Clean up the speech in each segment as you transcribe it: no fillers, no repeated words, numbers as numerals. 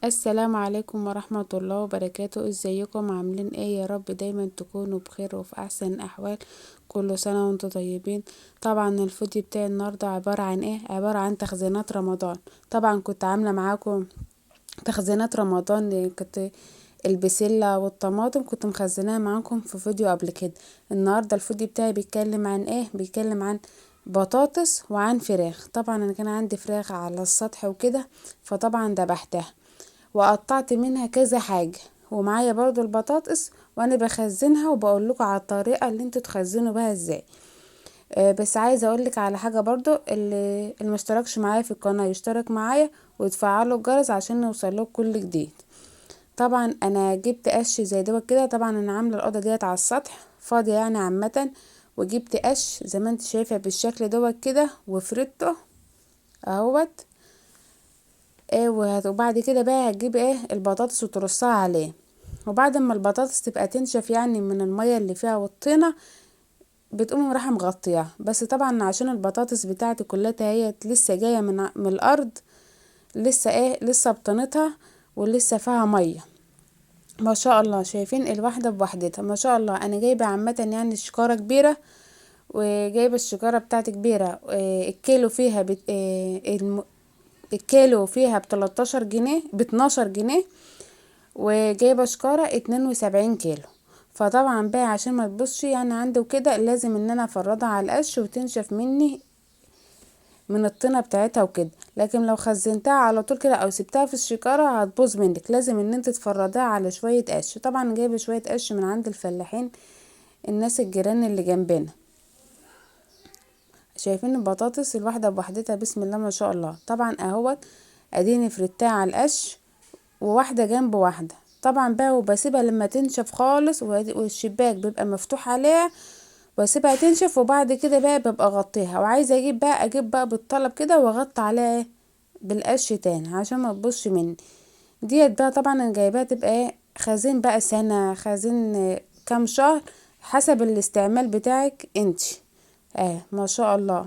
السلام عليكم ورحمة الله وبركاته. ازيكم عاملين ايه؟ يا رب دايما تكونوا بخير وفي احسن الاحوال. كل سنة وانتم طيبين. طبعا الفيديو بتاعي النهاردة عبارة عن ايه؟ عبارة عن تخزينات رمضان. طبعا كنت عاملة معاكم تخزينات رمضان اللي كنت البسلة والطماطم كنت مخزناها معاكم في فيديو قبل كده. النهاردة الفيديو بتاعي بيتكلم عن ايه؟ بيتكلم عن بطاطس وعن فراخ. طبعا انا كان عندي فراخ على السطح وكده، فطبعا دبحتها وقطعت منها كذا حاجة، ومعايا برضو البطاطس وانا بخزنها وبقول لكم على الطريقة اللي انتوا تخزنوا بها ازاي. بس عايزه اقولك على حاجه برضو، اللي مشتركش معايا في القناه يشترك معايا وتفعلوا الجرس عشان نوصلكوا كل جديد. طبعا انا جبت قش زي دوت كده. طبعا انا عامله الاوضه ديت على السطح فاضيه يعني عامه، وجبت قش زي ما انت شايفه بالشكل دوت كده وفردته اهوت. وبعد كده بقى هتجيب البطاطس وترصها عليه. وبعد ما البطاطس تبقى تنشف يعني من المية اللي فيها والطينة، بتقوم رايحه مغطياها. بس طبعا عشان البطاطس بتاعتي كلها هي لسه جايه من الارض، لسه لسه بطنتها ولسه فيها ميه. ما شاء الله شايفين الواحده بوحدتها ما شاء الله. انا جايبه عامه يعني الشكاره كبيره، وجايبه الشكاره بتاعتي كبيره. الكيلو فيها الكيلو فيها ب13 جنيه ب12 جنيه، وجايبه شكاره 72 كيلو. فطبعا بقى عشان ما تبصش يعني عندي وكده، لازم ان انا افردها على القش وتنشف مني من الطينه بتاعتها وكده. لكن لو خزنتها على طول كده او سبتها في الشكاره هتبوظ منك، لازم ان انت تفردها على شويه قش. طبعا جايبه شويه قش من عند الفلاحين، الناس الجيران اللي جنبنا. شايفين البطاطس الواحده بوحدتها بسم الله ما شاء الله. طبعا اهوت اديني فردتها على القش وواحده جنب واحده. طبعا بقى وبسيبها لما تنشف خالص، والشباك بيبقى مفتوح عليها، واسيبها تنشف. وبعد كده بقى ببقى اغطيها، وعايزه اجيب بقى بالطلب كده واغطي عليها بالقش تاني عشان ما تبصش مني. ديت بقى طبعا انا جايباها تبقى خزين بقى سنه، خزين كام شهر حسب الاستعمال بتاعك انتي. ما شاء الله.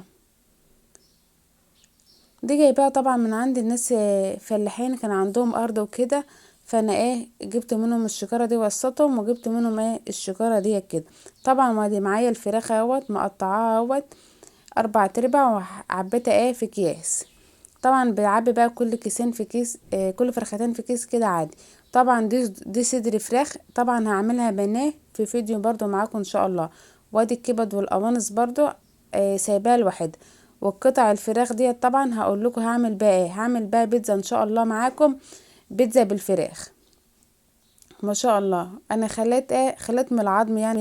دي جايباها طبعا من عند الناس فلاحين كان عندهم ارض وكده. فانا جبت منهم الشكاره دي وسطهم، وجبت منهم الشكاره دي كده. طبعا ما دي معايا الفراخ اهوت مقطعاها اهوت 4/4، وعبيتها في اكياس. طبعا بعبي بقى كل كيسين في كيس، كل فرختين في كيس كده عادي. طبعا دي صدر فراخ. طبعا هعملها بانيه في فيديو برضو معاكم ان شاء الله. وادي الكبد والقوانص برضو سايباها لوحدها. والقطع الفراخ دي طبعا هقول لكم هعمل بقى هعمل بقى بيتزا ان شاء الله معاكم، بيتزا بالفراخ. ما شاء الله انا خليت من العظم يعني